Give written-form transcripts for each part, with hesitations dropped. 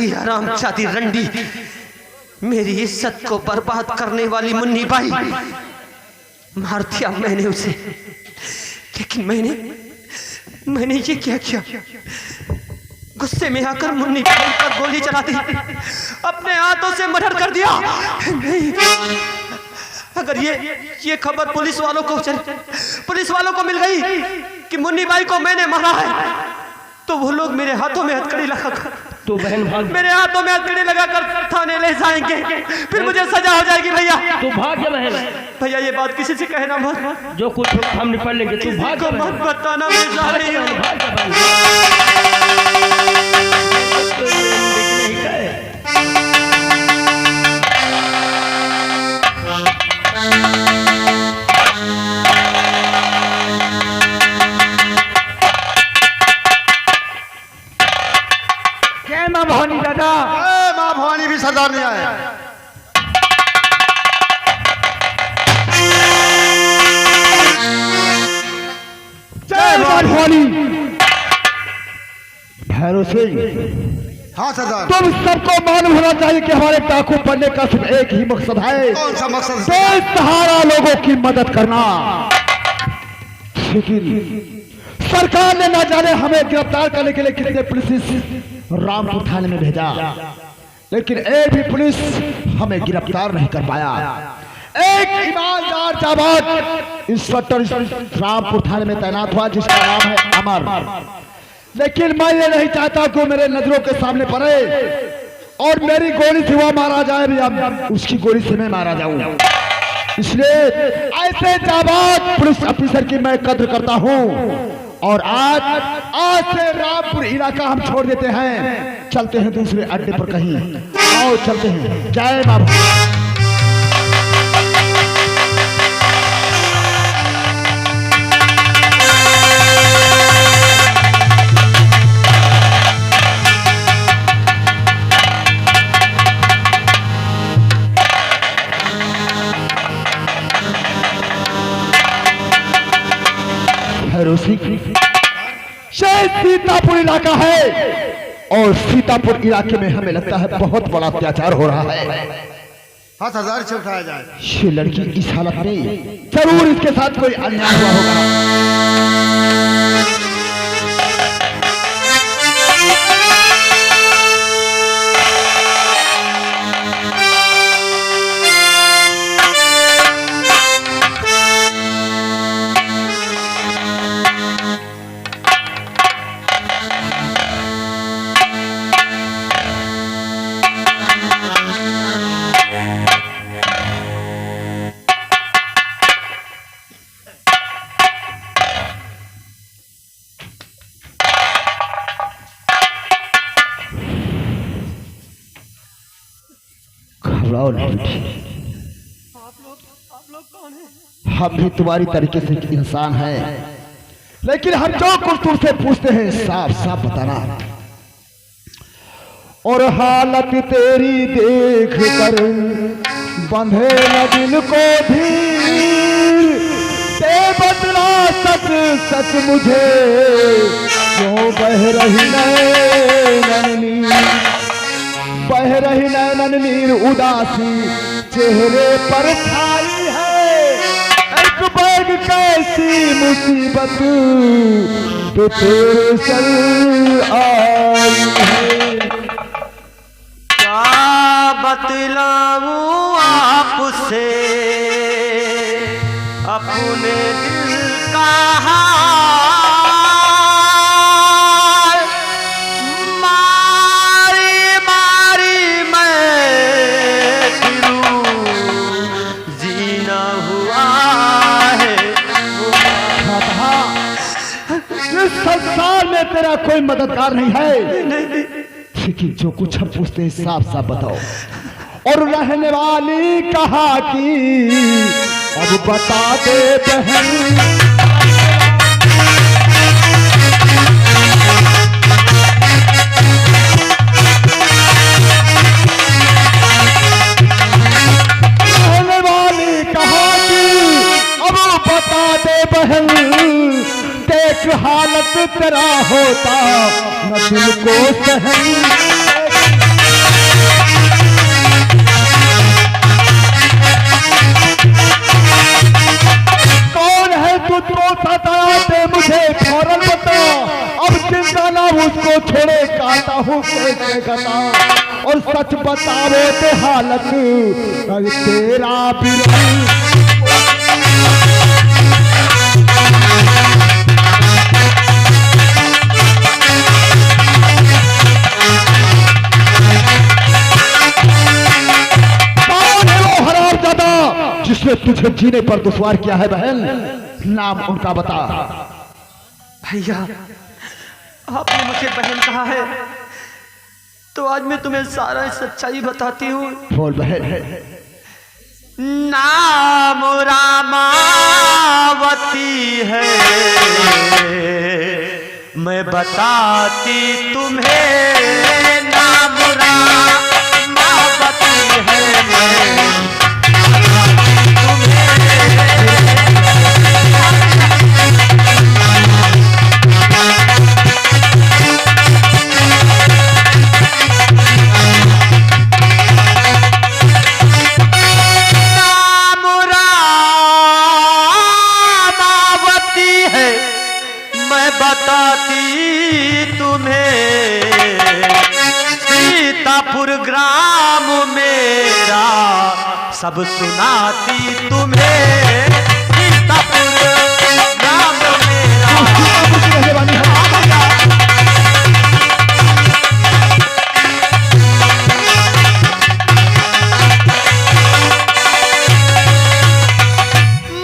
लंगड़ी हरामजादी रंडी, मेरी इज्जत को बर्बाद करने वाली मुन्नी बाई, मार दिया मैंने उसे। लेकिन मैंने ये क्या किया? गुस्से में आकर मुन्नी बाई पर गोली चला दी, अपने हाथों से मर्डर कर दिया। नहीं, अगर ये खबर पुलिस वालों को मिल गई कि मुन्नी बाई को मैंने मारा है, तो वो लोग मेरे हाथों में हथकड़ी लगाकर तो बहन भाग, मेरे हाथों में हथकड़ी लगाकर थाने ले जाएंगे, फिर मुझे सजा हो जाएगी। भैया तू भाग जा बहन। भैया ये बात किसी से कहना मत, जो कुछ हम निपट लेंगे, तू भाग जा, मत बताना मैं जा रही हूँ। जय माँ भवानी दादा। माँ भवानी भी सरदार नहीं आए। जय माँ भवानी। भैरव सिंह, हाँ सरदार। तुम सबको मालूम होना चाहिए कि हमारे डाकू बनने का सिर्फ एक ही मकसद है। कौन सा मकसद? बेसहारा लोगों की मदद करना। लेकिन सरकार ने न जाने हमें गिरफ्तार करने के लिए कितने पुलिस रामपुर थाने में भेजा, लेकिन एक भी पुलिस हमें गिरफ्तार नहीं कर पाया। एक ईमानदार जाबाज इंस्पेक्टर रामपुर थाने में तैनात हुआ जिसका नाम है अमर, लेकिन मैं ये नहीं चाहता कि मेरे नजरों के सामने पड़े और मेरी गोली से वो मारा जाए या उसकी गोली से मैं मारा जाऊं। इसलिए ऐसे जाबाज पुलिस ऑफिसर की मैं कद्र करता हूं। और आज से रामपुर इलाका हम छोड़ देते हैं, चलते हैं दूसरे अड्डे पर कहीं। आओ चलते हैं। जय बाबा। शायद सीतापुर इलाका है और सीतापुर इलाके में हमें लगता है बहुत बड़ा अत्याचार हो रहा है। हाँ सरदार, से उठाया जाए। ये लड़की इस हालत में, जरूर इसके साथ कोई अन्याय हुआ होगा। हम भी तुम्हारी तरीके से इंसान हैं, लेकिन हम जो कुछ तुमसे पूछते हैं साफ साफ बताना। और हालत तेरी देख कर बंधे न दिल को धीर, दे बदला सच सच मुझे क्यों बह रही नैनन नीर, बह रही नैनन नीर उदासी चेहरे पर छाई है। एक बैग कैसी मुसीबत तो तेरे सर आई है। क्या बतलाऊं आपसे अपने दिल का हाल, मारी मारी मैं फिरूं, जीना हुआ है। इस संसार में तेरा कोई मददगार नहीं है, लेकिन जो कुछ हम पूछते हैं साफ साफ बताओ। और रहने वाली कहा कि अब बता दे बहन, रहने वाली कहा कि अब बता दे बहन, देख हालत तेरा होता न दिल को सहन। बेगता और सच बतावे ते हालत अरे तेरा बिरही। जिसने तुझे जीने पर दुश्वार किया है बहन, नाम उनका बता। भैया आपने मुझे बहन कहा है तो आज मैं तुम्हें सारा सच्चाई बताती हूँ। बोल बहन। नाम रामावती है, मैं बताती तुम्हें। नाम रामावती है, मैं बताती तुम्हें। सीतापुर ग्राम मेरा सब सुनाती तुम्हें। सीतापुर ग्राम मेरा।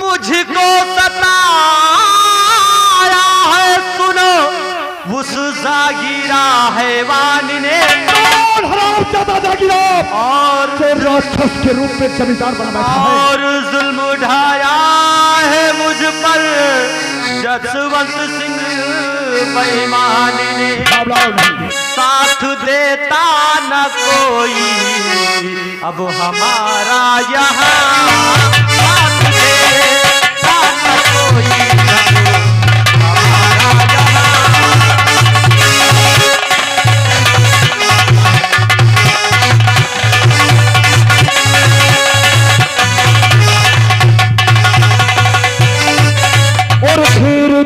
मुझको उस जागीरा हैवान ने और राक्षस के रूप में जमींदार बना बैठा है और जुल्म उठाया है मुझ पर जसवंत सिंह बेईमान ने। साथ देता न कोई अब हमारा यहाँ, साथ देता न कोई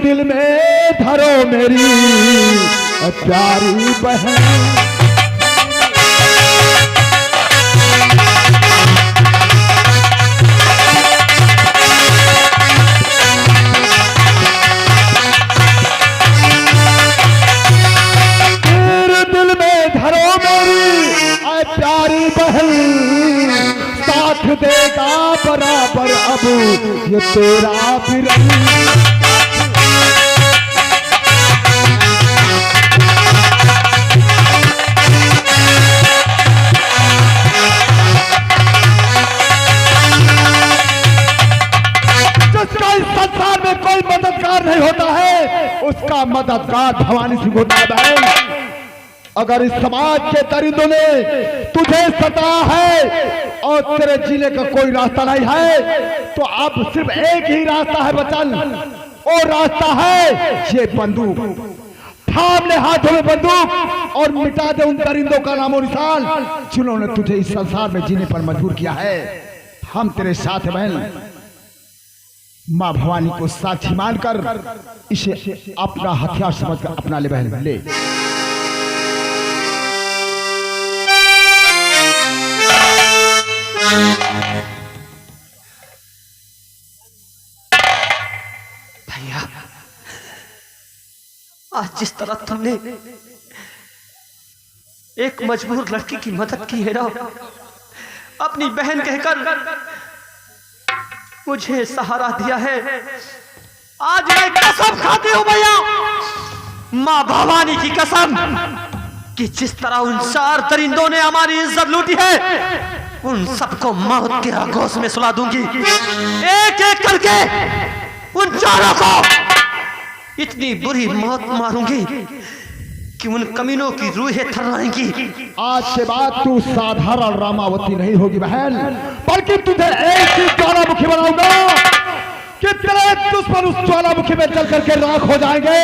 दिल में धरो मेरी प्यारी बहन। दिल में धरो मेरी प्यारी बहन, साथ देगा बराबर अब ये तेरा बिरही। संसार में कोई मददगार नहीं होता है, उसका मददगार भवानी सिंह होता है बहन। अगर इस समाज के दरिंदों ने तुझे सताया है और तेरे जीने का कोई रास्ता नहीं है तो अब सिर्फ एक ही रास्ता है बचन, और रास्ता है ये बंदूक। थाम ले हाथों में बंदूक और मिटा दे उन दरिंदों का नामो निशान जिन्होंने तुझे इस संसार में जीने पर मजबूर किया है। हम तेरे साथ हैं बहन। माँ भवानी को साक्षी मानकर इसे अपना हथियार समझकर अपना ले बहन ले। भैया आज जिस तरह तुमने एक मजबूर लड़की की मदद की है ना, अपनी बहन कहकर मुझे सहारा दिया है, आज मैं कसम खाती हूं भैया, मां भवानी की कसम, कि जिस तरह उन 4 दरिंदों ने हमारी इज्जत लूटी है उन सबको मौत के आगोश में सुला दूंगी। एक एक करके उन 4 को इतनी बुरी मौत मारूंगी कि उन कमीनों की रूहें थर्राएंगी। आज के बाद तू साधारण रामावती नहीं होगी बहन, बल्कि तुझे ऐसी ज्वालामुखी बनाऊंगा कि तेरे दुश्मन उस ज्वालामुखी में जल करके राख हो जाएंगे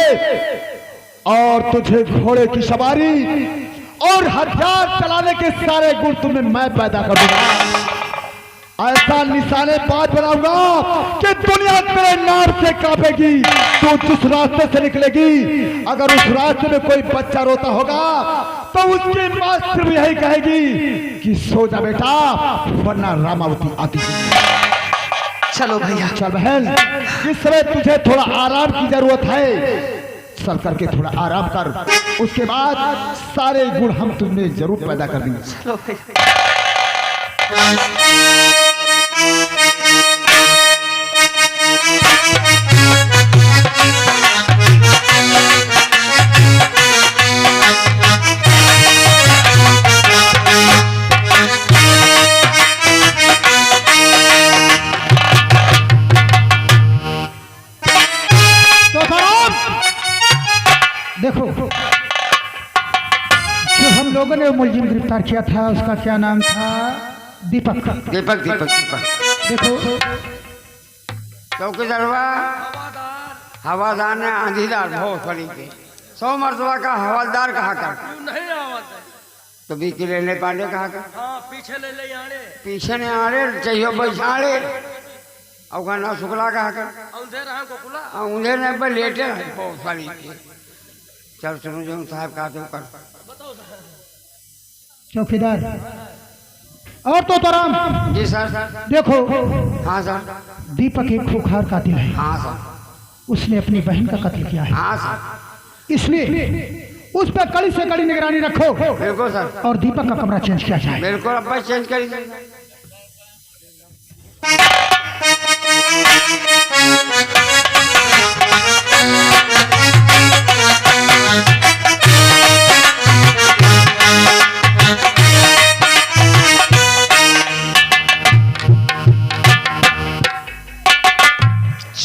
और तुझे घोड़े की सवारी और हथियार चलाने के सारे गुण तुम्हें मैं पैदा कर दूंगा। ऐसा निशानेबाज बनाऊंगा कि दुनिया तेरे नाम से कांपेगी। तू जिस रास्ते से निकलेगी, अगर उस रास्ते में कोई बच्चा रोता होगा तो उसकी माँ सिर्फ यही कहेगी कि सो जा बेटा, वरना रामावती आती है। चलो भैया। चल बहन, इस समय तुझे थोड़ा आराम की जरूरत है, चल करके थोड़ा आराम कर, उसके बाद सारे गुण हम तुमने जरूर पैदा कर देंगे। चलो भैया। देखो, जो हम लोगों ने मुलजिम गिरफ्तार किया था उसका क्या नाम था? दीपक। दीपक दीपक दीपक। देखो, चौकीदारवा हवादार ने आंधीदार बहुत बड़ी के 100 मरतबा का हवालदार कहा कर नहीं आवाज तो भी कि लेने पांडे कहा कर हाँ पीछे ले ले आने पीछे ने आड़े चाहिए बैठाड़े अफगाना शुक्ला कहा कर औंधे रहा को खुला उन्हें ने पर लेटे हैं बहुत बड़ी के। चल सुनो जो साहब कहा तो कर चौकीदार और तो राम जी सर। देखो, हाँ सर। दीपक एक खूंखार कातिल है। हाँ सर। उसने अपनी बहन का कत्ल किया है, हाँ सर। इसलिए उस पर कड़ी से कड़ी निगरानी रखो। बिल्कुल सर। और दीपक का कमरा चेंज किया जाए। बिल्कुल अब चेंज करी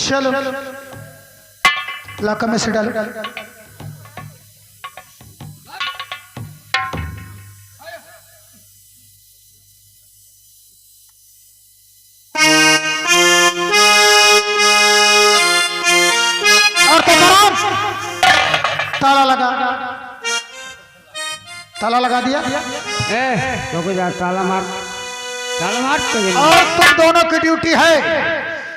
चलो लाका में से डालो। और तो ताला लगा, ताला लगा दिया। चौकीदार ताला मार और तुम दोनों की ड्यूटी है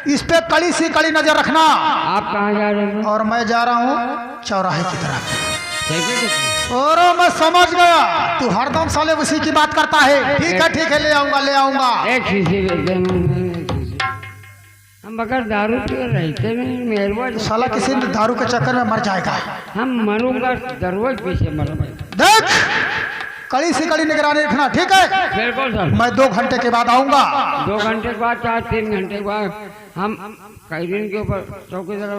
इस पे कड़ी सी कड़ी नजर रखना। आप कहाँ जा रहे हैं? और मैं जा रहा हूँ चौराहे की तरफ। ठीक है। और मैं समझ गया, तू हरदम साले उसी की बात करता है। ठीक है, ले आऊंगा ले आऊंगा। एक शीशी हम अगर दारू पी रहते नहीं मेहरबान साला किसी दारू के चक्कर में मर जाएगा। हम मरूंगा दररोज पीछे मर। देख, कड़ी से कड़ी निगरानी रखना, ठीक है? बिल्कुल सर। मैं 2 घंटे के बाद आऊंगा। 2 घंटे के बाद 4-3 घंटे के बाद हम कई दिन के ऊपर चौकीदार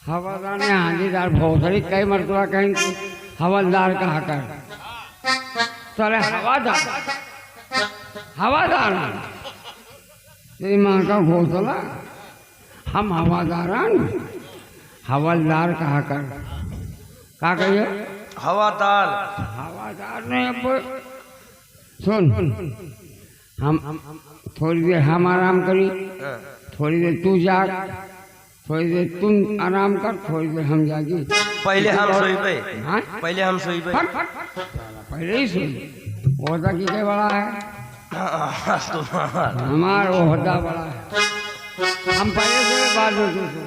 हवादार ने हांडीदार भोसड़ी कई मरतबा कहेंगे हवलदार कहा कर चले हवादार तेरी माँ का घोसला हम हवादारान हवलदार कहा कर का कहिए हवादार हवादार ने अब सुन हम थोड़ी देर हम आराम करी, थोड़ी देर तू जाग, थोड़ी देर तुम आराम कर, थोड़ी देर हम जागी। पहले हम सोईबे। हाँ पहले हम सोईबे। पहले ही सोई ओहदा की क्या बड़ा है हमारा ओहदा बड़ा है हम पहले से बाद में सो।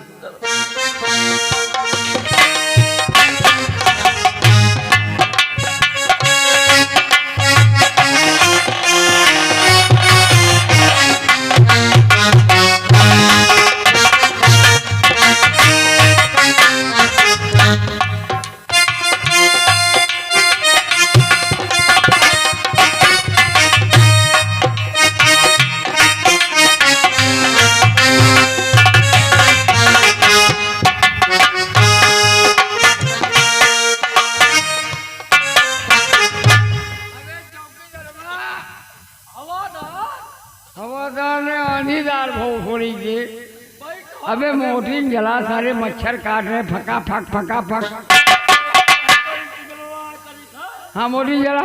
हवादार ने आंधीदार भोसड़ी के अबे मोटी जला सारे मच्छर काट रहे फका फक। हाँ मोटी जला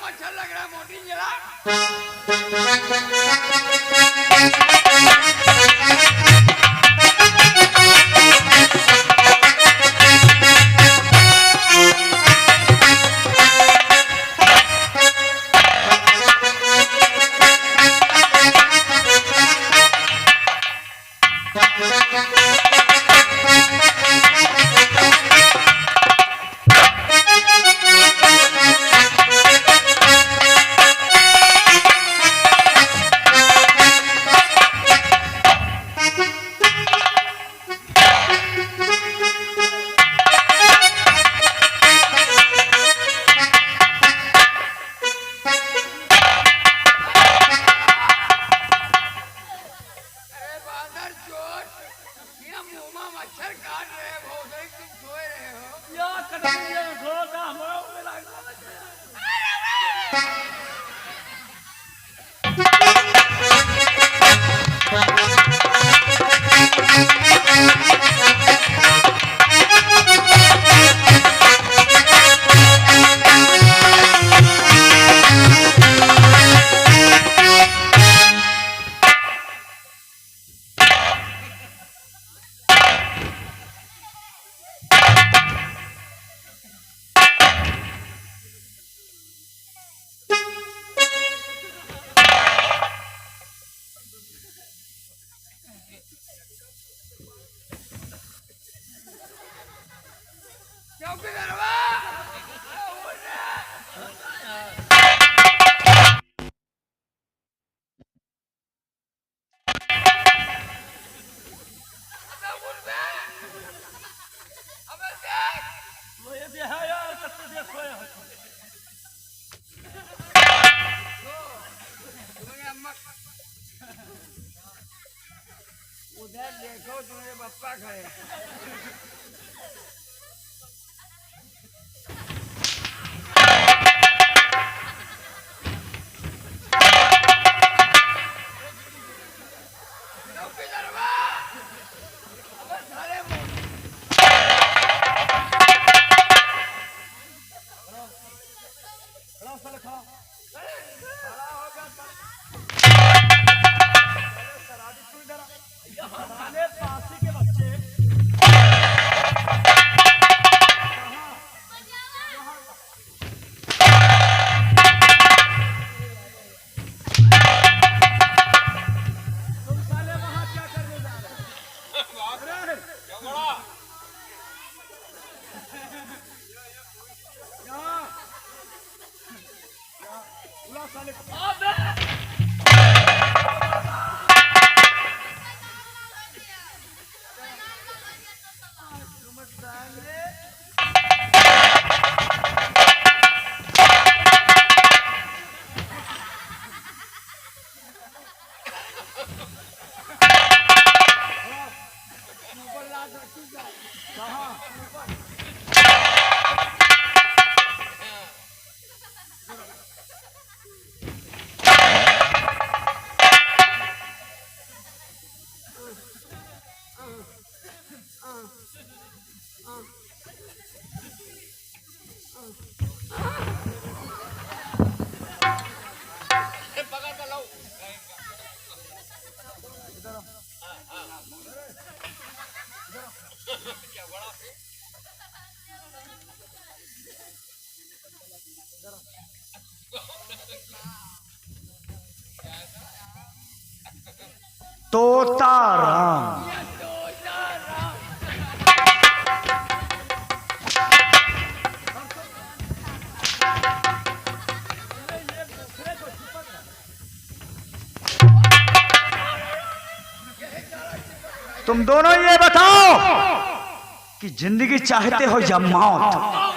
मच्छर लग रहा है मोटी जरा उधर देखो तुम्हारे पप्पा खड़े तोता राम। तुम दोनों ये बताओ कि जिंदगी चाहते हो या मौत?